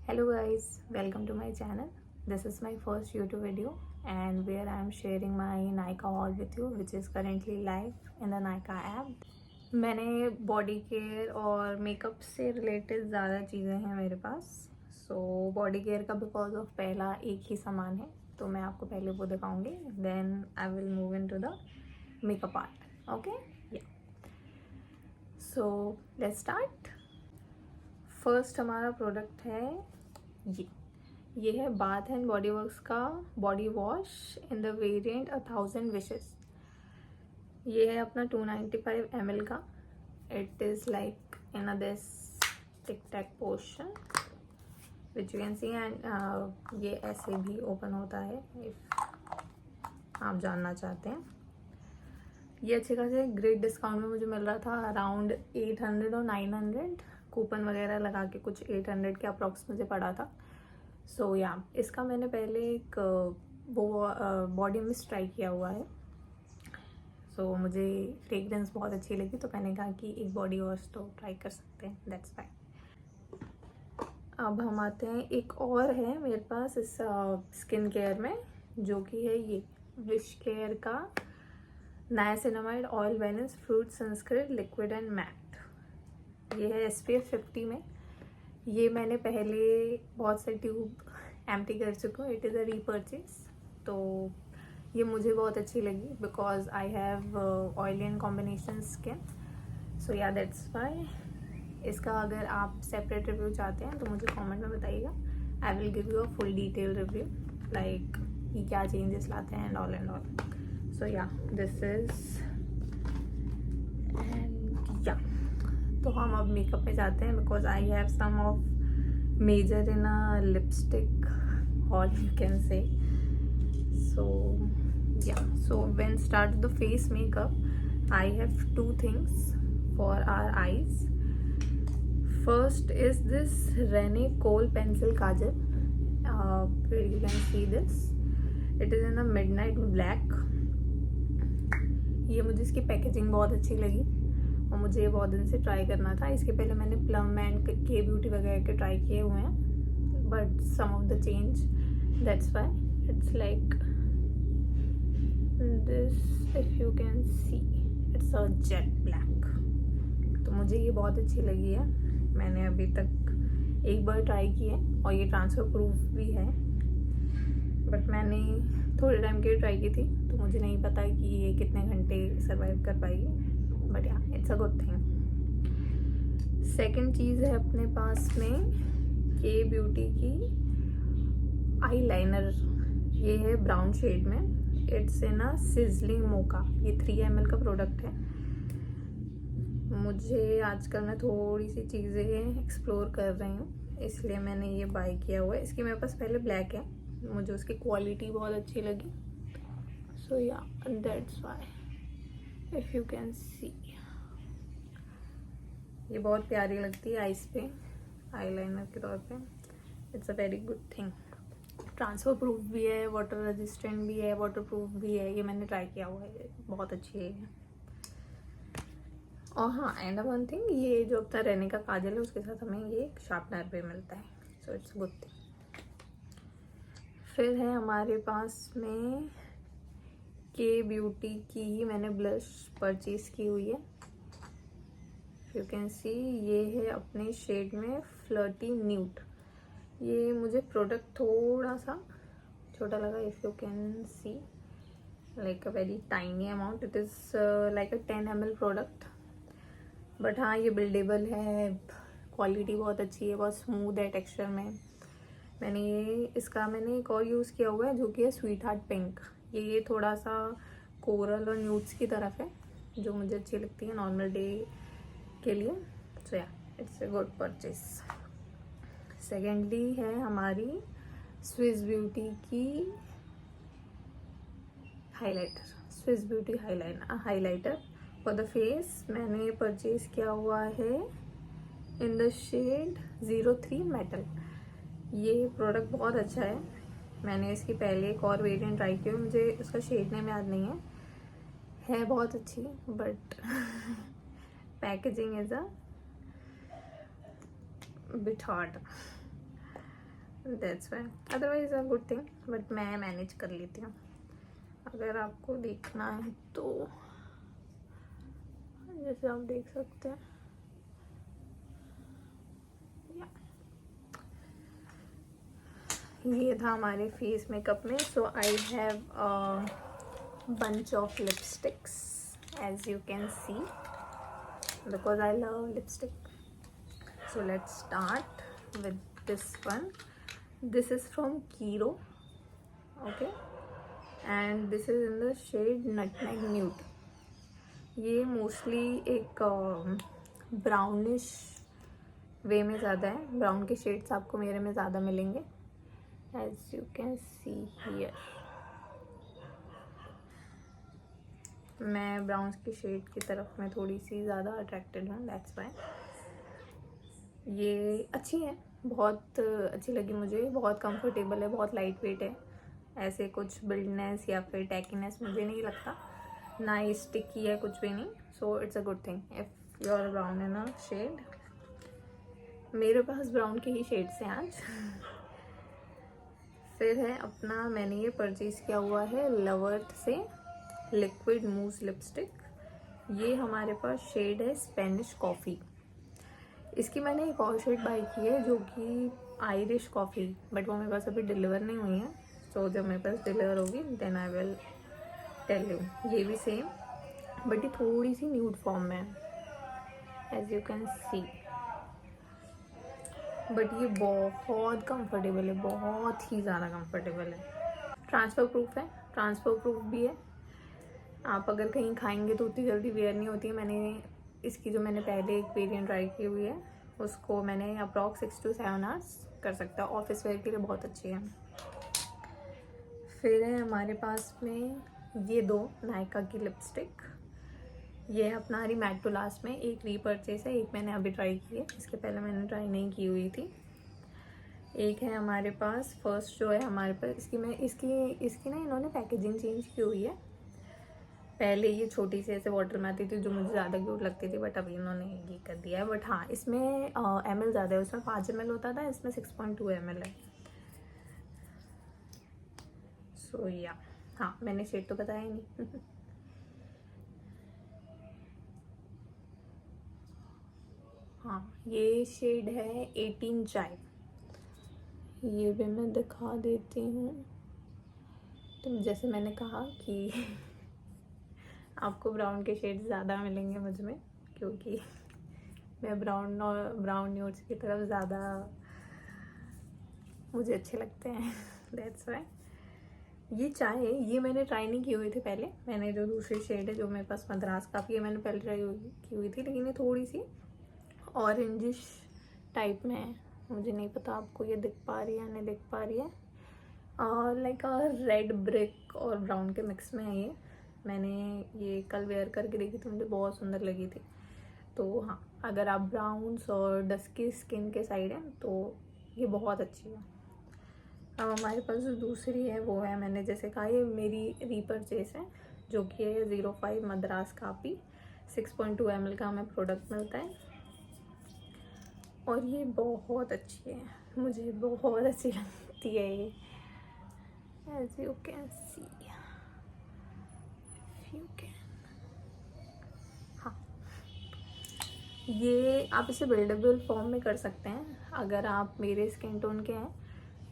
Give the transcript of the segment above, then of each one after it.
Hello guys, welcome to my channel. This is my first YouTube video and where I am sharing my Nykaa haul with you which is currently live in the Nykaa app. मैंने body care और makeup से related ज़्यादा चीज़ें हैं मेरे पास. So body care का because of पहला एक ही सामान है तो मैं आपको पहले वो दिखाऊंगी. Then I will move into the makeup art. Okay yeah so let's start. First हमारा प्रोडक्ट है ये है बाथ एंड बॉडी वर्क्स का body wash in the variant 1000 wishes. ये है अपना 295 ml का. It is like in this tick tack portion which you can see and ये ऐसे भी ओपन होता है इफ आप जानना चाहते हैं. ये अच्छे खासे ग्रेट डिस्काउंट में मुझे मिल रहा था अराउंड 800 और 900. कूपन वगैरह लगा के कुछ 800 के अप्रॉक्स मुझे पड़ा था. सो या इसका मैंने पहले एक वो बॉडी मिस्ट ट्राई किया हुआ है. सो मुझे फ्रेगरेंस बहुत अच्छी लगी तो मैंने कहा कि एक बॉडी वॉश तो ट्राई कर सकते हैं. That's fine. अब हम आते हैं एक और है मेरे पास इस स्किन केयर में जो कि है ये विश केयर का niacinamide oil balance fruit sunscreen liquid and matte. ये है SPF 50 में. ये मैंने पहले बहुत से ट्यूब एम्प्टी कर चुकी हूँ. It is a repurchase. तो ये मुझे बहुत अच्छी लगी because I have oily and combination skin. So yeah that's Y. इसका अगर आप सेपरेट रिव्यू चाहते हैं तो मुझे कमेंट में बताइएगा. I will give you a full detail review like ये क्या चेंजेस लाते हैं एंड ऑल. सो या दिस इज एंड या तो हम अब मेकअप में जाते हैं because I have some of major in a lipstick all you can say. So yeah so when start the face makeup I have two things for our eyes. First is this Renee kohl pencil kajal. You can see this. It is in a midnight black. ये मुझे इसकी packaging बहुत अच्छी लगी और मुझे ये बहुत दिन से ट्राई करना था. इसके पहले मैंने प्लम एंड के ब्यूटी वगैरह के ट्राई किए हुए हैं but some of the change that's why it's like this. If you can see it's a jet black. तो मुझे ये बहुत अच्छी लगी है. मैंने अभी तक एक बार ट्राई की है और ये ट्रांसफ़र प्रूफ भी है बट मैंने थोड़े टाइम के लिए ट्राई की थी तो मुझे नहीं पता कि ये कितने घंटे सर्वाइव कर पाएगी. But yeah it's a good thing. Second चीज़ है अपने पास में के ब्यूटी की आई लाइनर. ये है ब्राउन शेड में. इट्स इन अ सिजलिंग मोका. ये 3 ml का प्रोडक्ट है. मुझे आजकल मैं थोड़ी सी चीज़ें एक्सप्लोर कर रही हूँ इसलिए मैंने ये बाय किया हुआ है. इसकी मेरे पास पहले ब्लैक है. मुझे उसकी क्वालिटी बहुत अच्छी लगी. सो yeah that's Y if you can see ये बहुत प्यारी लगती है आईज पे आईलाइनर के तौर पे. It's a very good thing. Transfer proof भी है, वाटर रेजिस्टेंट भी है, वाटर प्रूफ भी है. ये मैंने ट्राई किया हुआ है. बहुत अच्छी है. और हाँ एंड वन थिंग ये जो अपना रहने का काजल है उसके साथ हमें ये शार्पनर भी मिलता है. So it's good thing. फिर है हमारे पास में के ब्यूटी की ही मैंने ब्लश परचेज़ की हुई है. यू कैन सी ये है अपने शेड में फ्लर्टी न्यूट. ये मुझे प्रोडक्ट थोड़ा सा छोटा लगा. If you can C like a very tiny amount. It is like a 10 ml product but हाँ ये बिल्डेबल है. क्वालिटी बहुत अच्छी है. बहुत स्मूथ है टेक्सचर में. मैंने एक और यूज़ किया हुआ है जो कि है स्वीट हार्ट पिंक. ये थोड़ा सा कोरल और न्यूड्स की तरफ है जो मुझे अच्छी लगती है नॉर्मल डे के लिए. सो yeah it's a good purchase. Secondly है हमारी स्विस ब्यूटी की highlighter. Swiss beauty highlighter for the face. मैंने परचेज किया हुआ है इन द शेड 03 मेटल. ये प्रोडक्ट बहुत अच्छा है. मैंने इसकी पहले एक और वेरिएंट ट्राई की. मुझे उसका शेड नेम याद नहीं है बहुत अच्छी but packaging is a bit hard. That's why, otherwise a good thing, but मैं मैनेज कर लेती हूँ। अगर आपको देखना है तो जैसे आप देख सकते हैं, ये था हमारे फेस मेकअप में। So I have bunch of lipsticks, as you can see, because I love lipstick. So let's start with this one. This is from Kiro, okay, and this is in the shade Nutmeg Nude. ये mostly एक brownish वे में ज़्यादा है, brown के shades आपको मेरे में ज़्यादा मिलेंगे, as you can see here. मैं ब्राउन्स की शेड की तरफ में थोड़ी सी ज़्यादा अट्रैक्टेड हूँ, दैट्स वाई। ये अच्छी है, बहुत अच्छी लगी मुझे, बहुत कंफर्टेबल है, बहुत लाइट वेट है, ऐसे कुछ बिल्डनेस या फिर टैकीनेस मुझे नहीं लगता, ना ही स्टिकी है, कुछ भी नहीं। So it's a good thing if you are brown in a shade. मेरे पास ब्राउन के ही शेड्स हैं आज। फिर है अपना, मैंने ये परचेज़ किया हुआ है लवर्थ से लिक्विड मूस लिपस्टिक। ये हमारे पास शेड है स्पेनिश कॉफ़ी। इसकी मैंने एक और शेड बाई की है जो कि आयरिश कॉफ़ी, बट वो मेरे पास अभी डिलीवर नहीं हुई है। सो जब मेरे पास डिलीवर होगी then I will tell you. ये भी सेम, बट ये थोड़ी सी न्यूड फॉर्म में है, as you can see, but ये बहुत कंफर्टेबल है, बहुत ही ज़्यादा कंफर्टेबल है। ट्रांसफ़र प्रूफ है, ट्रांसफ़र प्रूफ भी है। आप अगर कहीं खाएंगे तो उतनी जल्दी वेयर नहीं होती है। मैंने इसकी जो मैंने पहले एक वेरिएंट ट्राई की हुई है, उसको मैंने अप्रॉक्स 6 to 7 आवर्स कर सकता है, ऑफिस वेयर के लिए बहुत अच्छी है। फिर है हमारे पास में ये दो नायका की लिपस्टिक। ये है अपना मैट टू लास्ट में, एक रीपर्चेस है, एक मैंने अभी ट्राई की है, इसके पहले मैंने ट्राई नहीं की हुई थी। एक है हमारे पास फर्स्ट जो है हमारे पास, इसकी ना इन्होंने पैकेजिंग चेंज की हुई है। पहले ये छोटी सी ऐसे वाटर में आती थी जो मुझे ज़्यादा क्यूट लगती थी, बट अभी इन्होंने ये कर दिया है। बट हाँ, इसमें ml ज़्यादा है, उसमें 5 ml होता था, इसमें 6.2 ml है। सो या हाँ, मैंने शेड तो बताया ही नहीं। हाँ, ये शेड है 18 चाय। ये भी मैं दिखा देती हूँ। तो जैसे मैंने कहा कि आपको ब्राउन के शेड ज़्यादा मिलेंगे मुझ में, क्योंकि मैं ब्राउन न्यूड्स की तरफ ज़्यादा मुझे अच्छे लगते हैं, दैट्स वाई। ये चाय है, ये मैंने ट्राई नहीं की हुई थी पहले। मैंने जो दूसरी शेड है जो मेरे पास मद्रास काफ़ी है, मैंने पहले ट्राई की हुई थी, लेकिन ये थोड़ी सी ऑरेंजिश टाइप में है। मुझे नहीं पता आपको ये दिख पा रही है या नहीं दिख पा रही है, लाइक रेड ब्रिक और ब्राउन के मिक्स में है ये। मैंने ये कल वेयर करके देखी थी, मुझे बहुत सुंदर लगी थी। तो हाँ, अगर आप ब्राउन्स और डस्की स्किन के साइड हैं तो ये बहुत अच्छी है। अब हमारे पास जो दूसरी है वो है, मैंने जैसे कहा, ये मेरी रीपर्चेस है, जो कि है 05 मद्रास काफ़ी, 6.2 ml का हमें प्रोडक्ट मिलता है, और ये बहुत अच्छी है, मुझे बहुत अच्छी लगती है ये, as you can see, you can. हाँ, ये आप इसे बिल्डेबल फॉर्म में कर सकते हैं। अगर आप मेरे स्किन टोन के हैं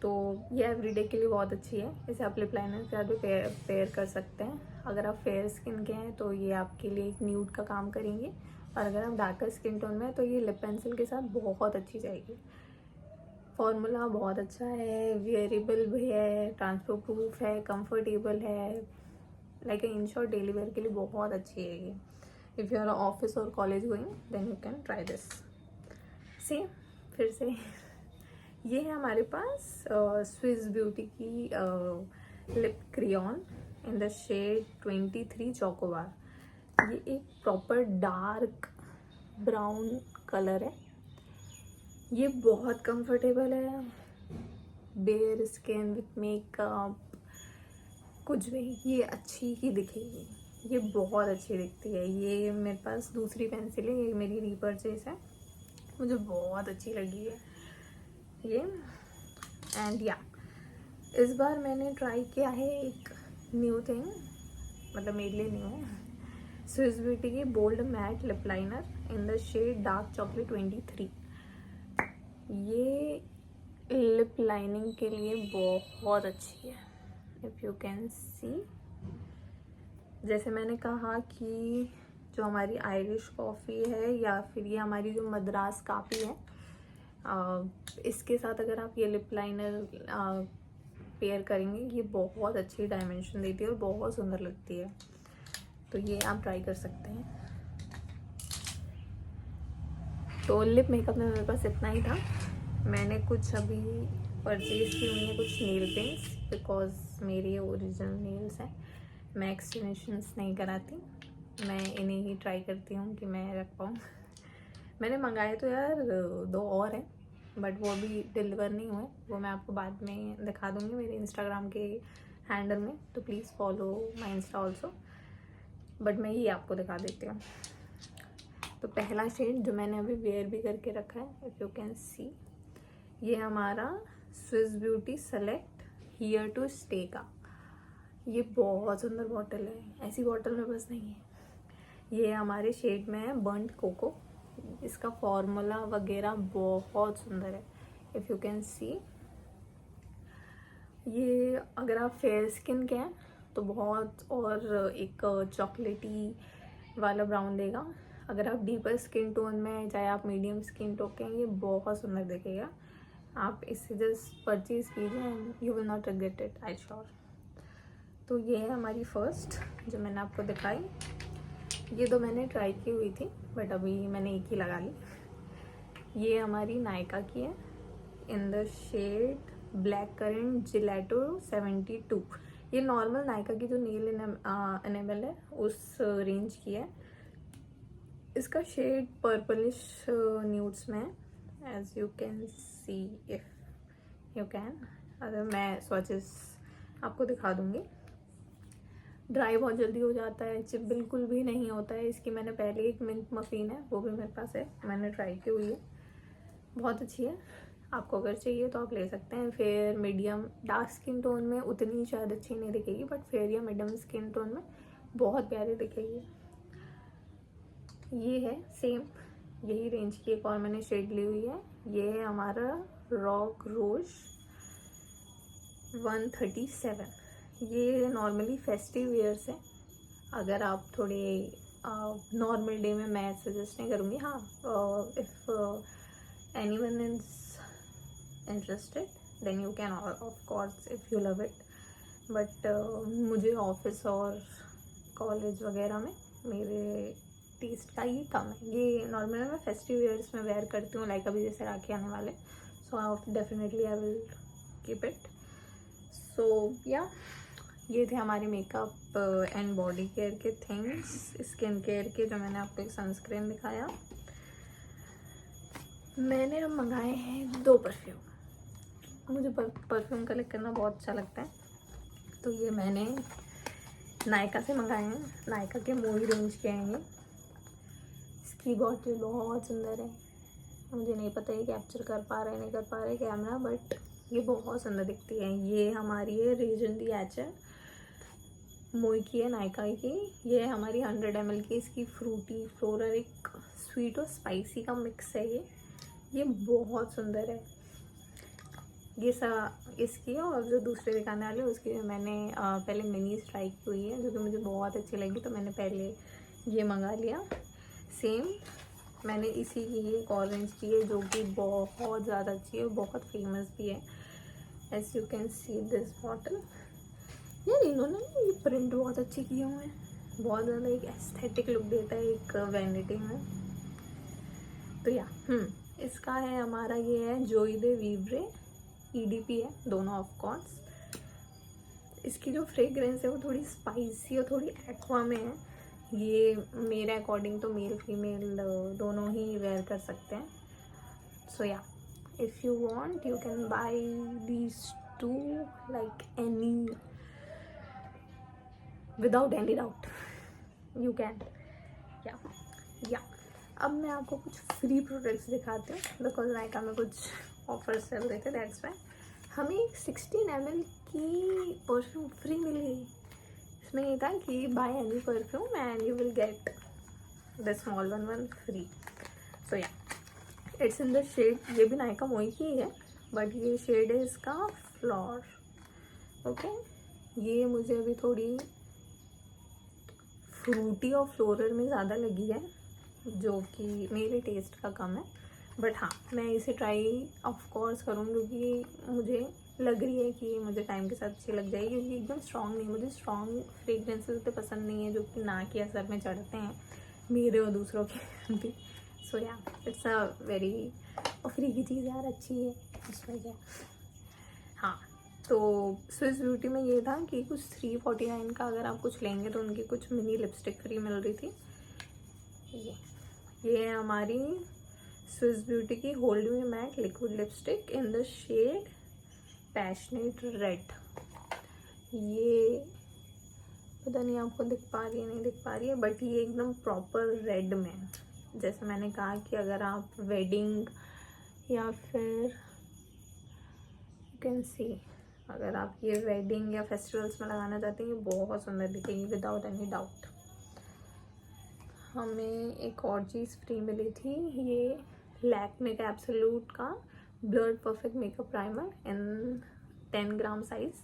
तो ये एवरीडे के लिए बहुत अच्छी है, इसे आप लिप लाइनर के साथ भी पेयर कर सकते हैं। अगर आप फेयर स्किन के हैं तो ये आपके लिए एक न्यूड का काम करेंगे, और अगर आप डार्कर स्किन टोन में हैं तो ये लिप पेंसिल के साथ बहुत अच्छी जाएगी। फॉर्मूला बहुत अच्छा है, वेयरेबल भी है, ट्रांसफर प्रूफ है, कंफर्टेबल है, like in short daily wear के लिए बहुत अच्छी है ये। इफ़ यू आर ऑफिस और college going then you can try this. Same फिर से ये है हमारे पास स्विस ब्यूटी की lip crayon in the shade 23 chocobar. ये एक प्रॉपर डार्क ब्राउन कलर है, ये बहुत कंफर्टेबल है, बेयर स्किन विथ मेकअप कुछ भी ये अच्छी ही दिखेगी, ये बहुत अच्छी दिखती है। ये मेरे पास दूसरी पेंसिल है, ये मेरी रीपर्चेस है, मुझे बहुत अच्छी लगी है ये। एंड या इस बार मैंने ट्राई किया है एक न्यू थिंग, मतलब मेरे लिए न्यू है, स्विस ब्यूटी की bold matte lip liner in the shade dark chocolate 23। ये लिप लाइनिंग के लिए बहुत अच्छी है, इफ़ यू कैन सी। जैसे मैंने कहा कि जो हमारी आयरिश कॉफ़ी है या फिर ये हमारी जो मद्रास काफ़ी है, इसके साथ अगर आप ये लिप लाइनर पेयर करेंगे, ये बहुत अच्छी डायमेंशन देती है और बहुत सुंदर लगती है। तो ये आप ट्राई कर सकते हैं। तो लिप मेकअप में मेरे पास इतना ही था। मैंने कुछ अभी परचेज़ की हुई है, कुछ नेल पेंट्स, बिकॉज मेरे ओरिजिनल नेल्स हैं, मैं एक्सटेंशंस नहीं कराती, मैं इन्हें ही ट्राई करती हूँ कि मैं रख पाऊँ। मैंने मंगाए तो यार 2 और हैं, बट वो अभी डिलीवर नहीं हुए, वो मैं आपको बाद में दिखा दूँगी मेरे इंस्टाग्राम के हैंडल में, तो please follow my Insta also, but मैं ये आपको दिखा देती हूँ। तो पहला शेड जो मैंने अभी वेयर भी करके रखा है, इफ़ यू कैन सी, ये हमारा Swiss Beauty select here to stay का। ये बहुत सुंदर बॉटल है, ऐसी बॉटल में बस नहीं है। ये हमारे शेड में है बर्न्ट कोको। इसका फॉर्मूला वगैरह बहुत सुंदर है, इफ़ यू कैन सी। ये अगर आप फेयर स्किन के हैं तो बहुत और एक चॉकलेटी वाला ब्राउन देगा। अगर आप डीपर स्किन टोन में हैं, चाहे आप मीडियम स्किन टोन के हैं, ये बहुत सुंदर दिखेगा। आप इससे जस्ट परचेज कीजिए and you will not regret it, I sure. तो ये है हमारी फर्स्ट जो मैंने आपको दिखाई। ये 2 मैंने ट्राई की हुई थी, बट अभी मैंने एक ही लगा ली। ये हमारी नायका की है in the shade black currant gelato 72। ये नॉर्मल नायका की जो नेल इनेबल है उस रेंज की है। इसका शेड पर्पलिश न्यूड्स में है, as you can see if you can. अगर मैं स्वचेस आपको दिखा दूंगी। ड्राई बहुत जल्दी हो जाता है, चिप बिल्कुल भी नहीं होता है। इसकी मैंने पहले एक मिंट मफिन है, वो भी मेरे पास है, मैंने ट्राई की हुई है, बहुत अच्छी है। आपको अगर चाहिए तो आप ले सकते हैं। Fair medium dark skin tone में उतनी शायद अच्छी नहीं दिखेगी, बट फेयर या मीडियम स्किन टोन में बहुत प्यारी दिखेगी। ये है सेम यही रेंज की एक और मैंने शेड ली हुई है। ये है हमारा रॉक रोज 137। ये नॉर्मली फेस्टिव वेयर्स है। अगर आप थोड़े नॉर्मल डे में मैं सजेस्ट नहीं करूँगी। हाँ, if anyone is interested then you can of course if you love it, but मुझे ऑफिस और कॉलेज वगैरह में मेरे टेस्ट का ही कम है। ये नॉर्मल मैं फेस्टिव वेयर्स में वेयर करती हूँ, लाइक अभी जैसे राखी आने वाले, so definitely I will keep it. So yeah ये थे हमारे मेकअप एंड बॉडी केयर के थिंग्स। स्किन केयर के जो मैंने आपको एक सनस्क्रीन दिखाया। मैंने अब मंगाए हैं 2 परफ्यूम। मुझे परफ्यूम कलेक्ट करना बहुत अच्छा लगता है, तो ये मैंने नायका से मंगाए हैं। नायका के मोई रेंज के हैं ये। इसकी बॉटल बहुत सुंदर है। मुझे नहीं पता ये कैप्चर कर पा रहा है नहीं कर पा रहा है कैमरा, बट ये बहुत सुंदर दिखती है। ये हमारी है रीजन दी एचर मोई की है, नायका की। ये है हमारी 100 ml की। इसकी फ्रूटी फ्लोरल एक स्वीट और स्पाइसी का मिक्स है ये बहुत सुंदर है। ये इसकी और जो दूसरे दिखाने वाले उसकी मैंने पहले मिनीज ट्राई की हुई है, जो कि मुझे बहुत अच्छी लगी, तो मैंने पहले ये मंगा लिया। सेम मैंने इसी की एक ऑरेंज की है, जो कि बहुत ज़्यादा अच्छी है, बहुत फेमस भी है। As you can see this bottle. यार इन्होंने ये प्रिंट बहुत अच्छी किए हुए हैं, बहुत ज़्यादा एक एस्थेटिक लुक देता है एक वैनिटी में। तो या इसका है हमारा, ये है जोई दे वीब्रे EDP है, दोनों ऑफ कोर्स। इसकी जो फ्रेग्रेंस है वो थोड़ी स्पाइसी और थोड़ी एक्वा में है। ये मेरे अकॉर्डिंग तो मेल फीमेल दोनों ही वेयर कर सकते हैं। सो या if you want you can buy these 2 like any without any doubt you can. या अब मैं आपको कुछ फ्री प्रोडक्ट्स दिखाती हूँ, बिकॉज नायका में कुछ ऑफर्स चल रहे थे, दैट्स वाई। हमें 16 ml की परफ्यूम फ्री मिली। इसमें ये था कि buy any perfume and you will get the small one free. So yeah it's in the shade, ये भी नायका मोई की ही है बट ये शेड है इसका फ्लोर। ओके, ये मुझे अभी थोड़ी फ्रूटी और फ्लोरल में ज़्यादा लगी है जो कि मेरे टेस्ट का कम है। बट हाँ, मैं इसे ट्राई ऑफ कोर्स करूँगी क्योंकि मुझे लग रही है कि मुझे टाइम के साथ अच्छी लग जाएगी, क्योंकि एकदम स्ट्रॉन्ग नहीं, मुझे स्ट्रॉन्ग फ्रेगरेंसेस उतने पसंद नहीं है जो कि नाक के असर में चढ़ते हैं मेरे और दूसरों के भी। सो yeah it's a very free की चीज़ यार, अच्छी है उसमें क्या। हाँ, तो स्विस ब्यूटी में ये था कि कुछ 349 का अगर आप कुछ लेंगे तो उनकी कुछ मिनी लिपस्टिक फ्री मिल रही थी। ये है हमारी स्विस ब्यूटी की hold me matte liquid lipstick in the shade passionate red. ये पता नहीं आपको दिख पा रही है नहीं दिख पा रही है, बट ये एकदम प्रॉपर रेड में, जैसे मैंने कहा कि अगर आप वेडिंग या फिर यू कैन सी, अगर आप ये वेडिंग या फेस्टिवल्स में लगाना चाहते हैं ये बहुत सुंदर दिखेगी विदाउट एनी डाउट। हमें एक और चीज़ फ्री मिली थी, ये लैक्मे का एब्सोल्यूट का ब्लर्ड परफेक्ट मेकअप प्राइमर इन 10 ग्राम साइज़।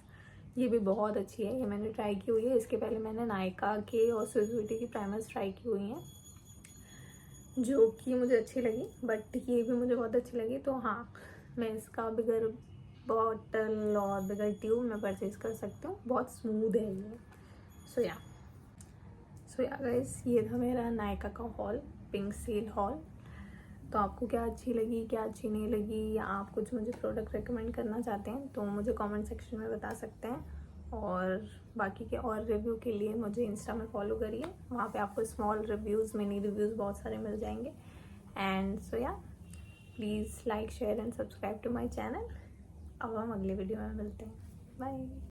ये भी बहुत अच्छी है, ये मैंने ट्राई की हुई है। इसके पहले मैंने नायका के और स्विस ब्यूटी की प्राइमर्स ट्राई की हुई हैं जो कि मुझे अच्छी लगी, बट ये भी मुझे बहुत अच्छी लगी। तो हाँ, मैं इसका बिगर बॉटल और बिगर ट्यूब में परचेज़ कर सकती हूँ, बहुत स्मूथ है ये। सो या गाइस, ये था मेरा नायका का हॉल, पिंक सील हॉल। तो आपको क्या अच्छी लगी, क्या अच्छी नहीं लगी, या आप कुछ मुझे प्रोडक्ट रेकमेंड करना चाहते हैं तो मुझे कमेंट सेक्शन में बता सकते हैं। और बाकी के और रिव्यू के लिए मुझे इंस्टा में फॉलो करिए, वहाँ पे आपको स्मॉल रिव्यूज़, मिनी रिव्यूज़ बहुत सारे मिल जाएंगे। And so yeah please like share and subscribe to my channel. अब हम अगले वीडियो में मिलते हैं, बाय।